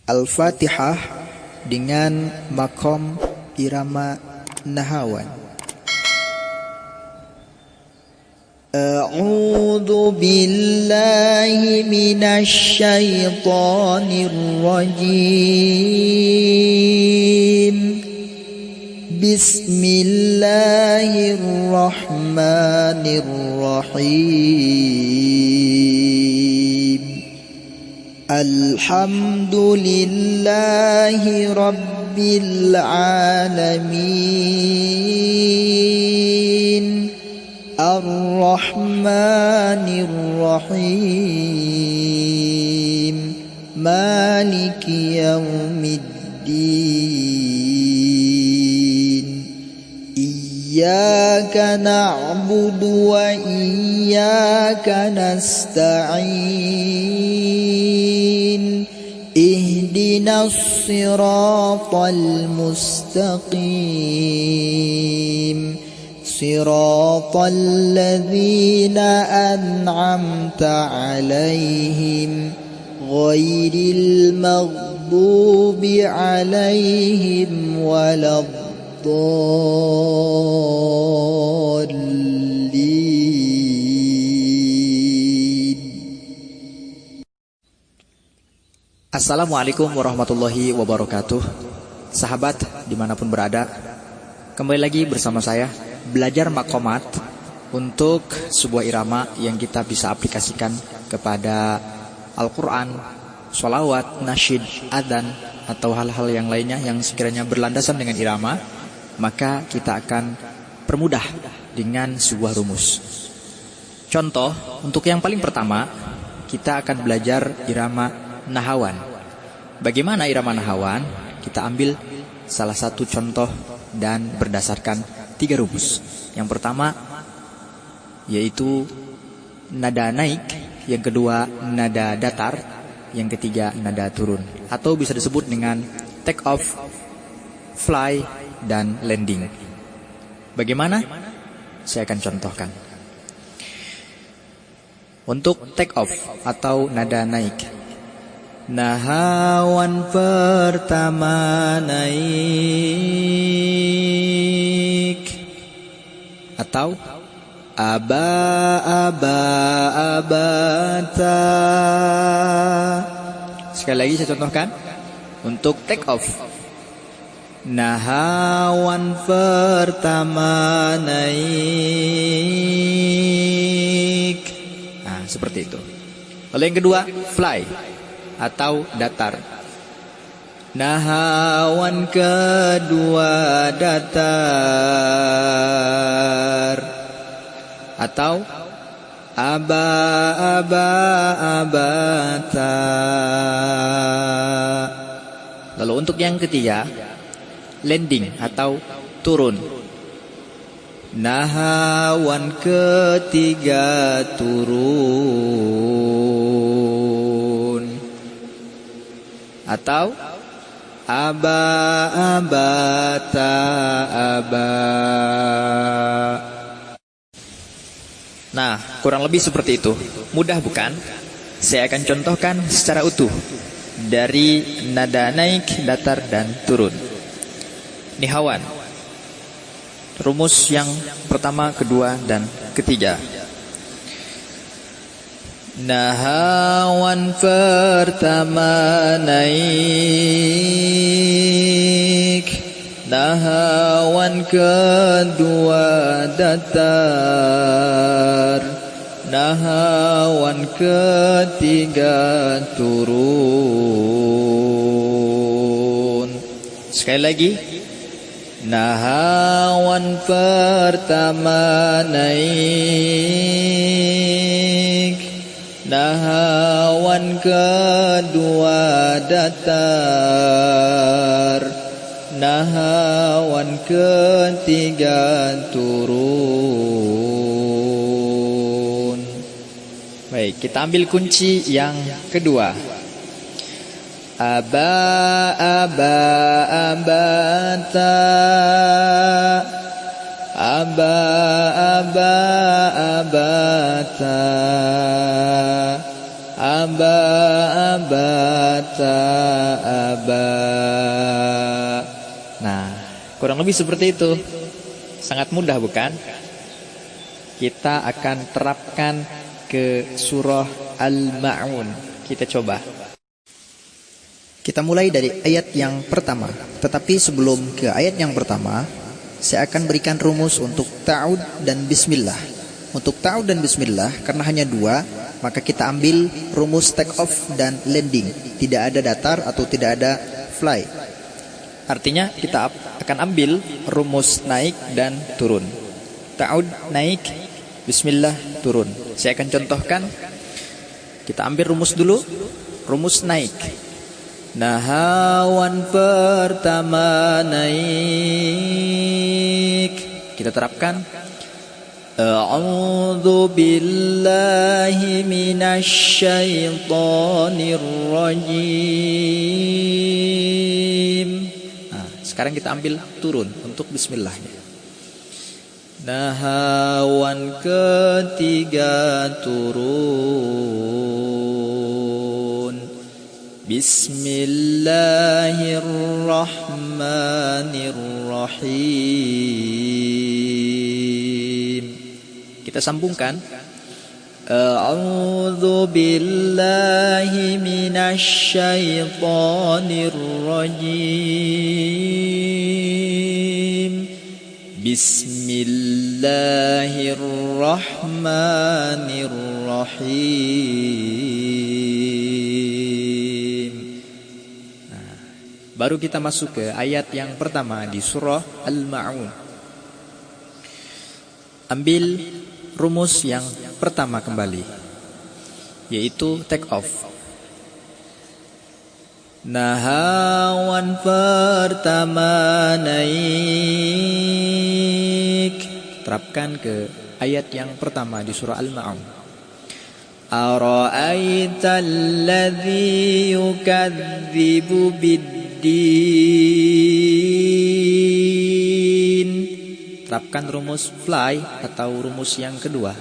Al-Fatihah dengan makom irama nahawan. A'udzu billahi minasy syaithanir rajim. Bismillahirrahmanirrahim. Alhamdulillahi rabbil alamin. Ar-Rahmanir-Rahim. Maliki yaumiddin. Iyyaka na'budu wa iyyaka nasta'in. Ihdinas siratal mustaqim. Siratal ladzina an'amta 'alaihim ghairil maghdubi 'alaihim waladdallin. Assalamualaikum warahmatullahi wabarakatuh. Sahabat dimanapun berada, kembali lagi bersama saya belajar makomat untuk sebuah irama yang kita bisa aplikasikan kepada Al-Quran, sholawat, nasyid, adzan, atau hal-hal yang lainnya yang sekiranya berlandasan dengan irama. Maka kita akan permudah dengan sebuah rumus. Contoh, untuk yang paling pertama kita akan belajar irama nahawan. Bagaimana irama nahawan? Kita ambil salah satu contoh dan berdasarkan 3 rumus. Yang pertama yaitu nada naik, yang kedua nada datar, yang ketiga nada turun, atau bisa disebut dengan take off, fly, dan landing. Bagaimana? Saya akan contohkan. Untuk take off atau nada naik, nahawan pertama naik, atau abata. Sekali lagi saya contohkan. Untuk take off, nahawan pertama naik. Nah, seperti itu. Lalu yang kedua, fly atau datar. Nahawan kedua datar, atau abata. Lalu untuk yang ketiga, landing atau turun. Nahawan ketiga turun, atau abata. Nah, kurang lebih seperti itu. Mudah bukan? Saya akan contohkan secara utuh dari nada naik, datar, dan turun. Nihawan. Rumus yang pertama, kedua, dan ketiga. Nahawan pertama naik, nahawan kedua datar, nahawan ketiga turun. Sekali lagi. Nahawan pertama naik, nahawan kedua datar, nahawan ketiga turun. Baik, kita ambil kunci yang kedua. Abata, abata, ta'aba. Nah, kurang lebih seperti itu. Sangat mudah bukan? Kita akan terapkan ke surah Al-Ma'un. Kita coba. Kita mulai dari ayat yang pertama. Tetapi sebelum ke ayat yang pertama, saya akan berikan rumus untuk ta'ud dan bismillah. Untuk ta'ud dan bismillah, karena hanya dua, maka kita ambil rumus take off dan landing. Tidak ada datar atau tidak ada fly. Artinya kita akan ambil rumus naik dan turun. Ta'ud naik, bismillah turun. Saya akan contohkan. Kita ambil rumus dulu. Rumus naik. Nahawan pertama naik. Kita terapkan. A'udzu billahi minasyaitonir rajim. Nah, sekarang kita ambil turun untuk bismillahnya. Nahawan ketiga turun. Bismillahirrahmanirrahim. Kita sambungkan. A'udzu billahi minasyaitonir rajim. Bismillahirrahmanirrahim. Nah, baru kita masuk ke ayat yang pertama di surah Al-Ma'un. Ambil rumus yang pertama kembali, yaitu take off. Nahawan pertama naik. Terapkan ke ayat yang pertama di surah Al-Ma'un. Ara'aital ladzi yukadzibu biddin. Terapkan rumus fly atau rumus yang kedua.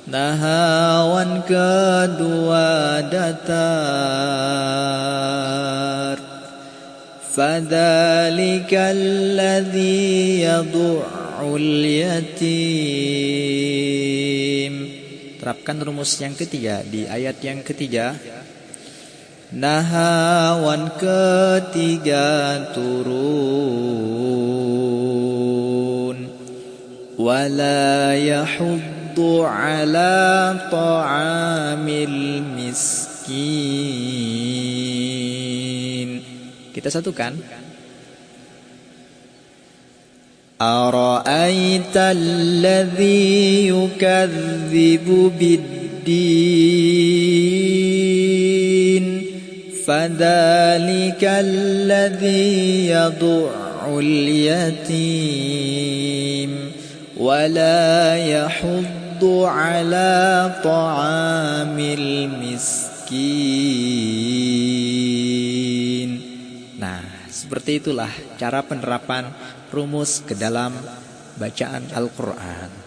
Nahawan kedua datar. Fadzalikal ladzi yad'ul yatim. Terapkan rumus yang ketiga di ayat yang ketiga. Nahawan ketiga turun. Wala yahuddu ala ta'amil miskin. Kita satukan. Ara'aital ladzi yukadzibu biddin. Fadzalikal ladzi yad'ul yatim. Wala yahuddu ala ta'amil miskin. Nah, seperti itulah cara penerapan rumus ke dalam bacaan Al-Quran.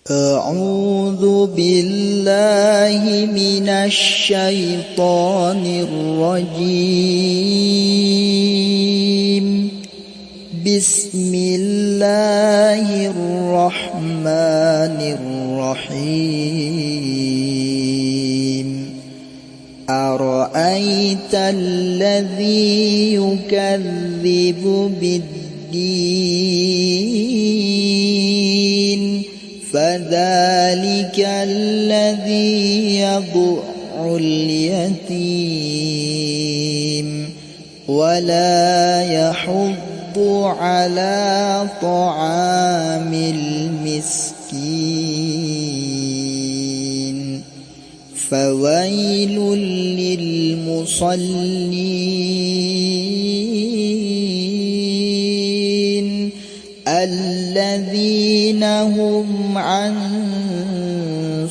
A'udzu billahi minasyaitonir rajim. Bismillahirrahmanirrahim. Ara'aital ladzi yukadzibu biddin. Fadzalikal ladzi yad'ul yatim. Wala yahuddu ala ta'amil miskin. Fawailul lil musallin. Alladzina hum an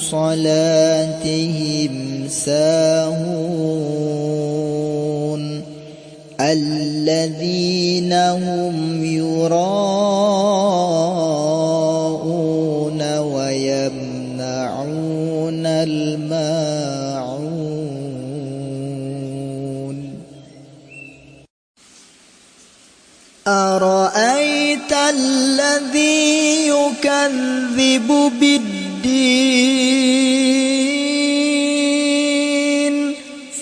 salatihim sahun. Alladzina hum yura'una wa yamna'una al-ma'un. الماعون أرأيت الذي يكذب بالدين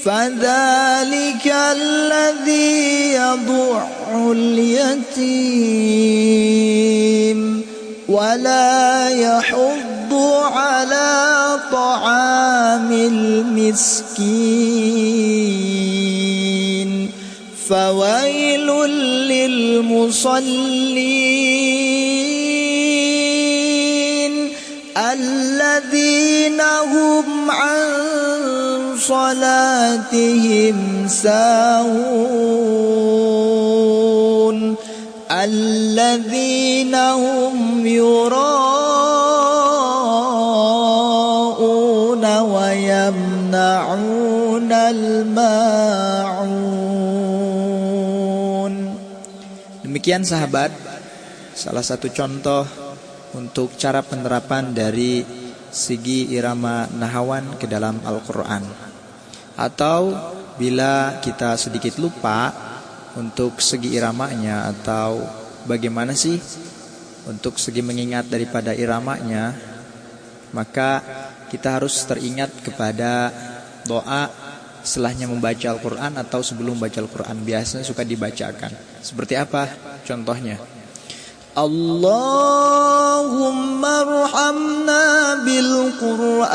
فذلك الذي يضع اليتيم ولا يحض على طعام المسكين فويل للمصلين الذين هم عن صلاتهم ساهون الذين هم يراءون ويمنعون الماعون. Demikian sahabat, salah satu contoh untuk cara penerapan dari segi irama nahawan ke dalam Al-Quran. Atau bila kita sedikit lupa untuk segi iramanya, atau bagaimana sih untuk segi mengingat daripada iramanya, maka kita harus teringat kepada doa setelahnya membaca Al-Quran atau sebelum baca Al-Quran. Biasanya suka dibacakan. Seperti apa contohnya? Allahumma arhamna bil Qur'an.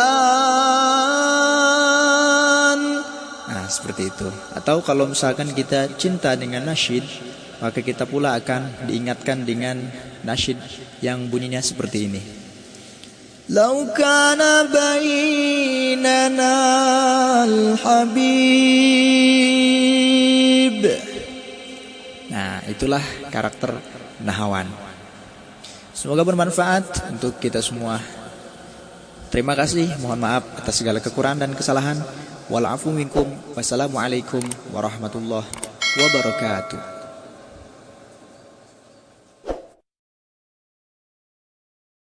Nah, seperti itu. Atau kalau misalkan kita cinta dengan nasyid, maka kita pula akan diingatkan dengan nasyid yang bunyinya seperti ini. Lau kana bainana al-habib. Nah, itulah karakter nahawan. Semoga bermanfaat untuk kita semua. Terima kasih, mohon maaf atas segala kekurangan dan kesalahan. Wal afu minkum. Wassalamualaikum warahmatullahi wabarakatuh.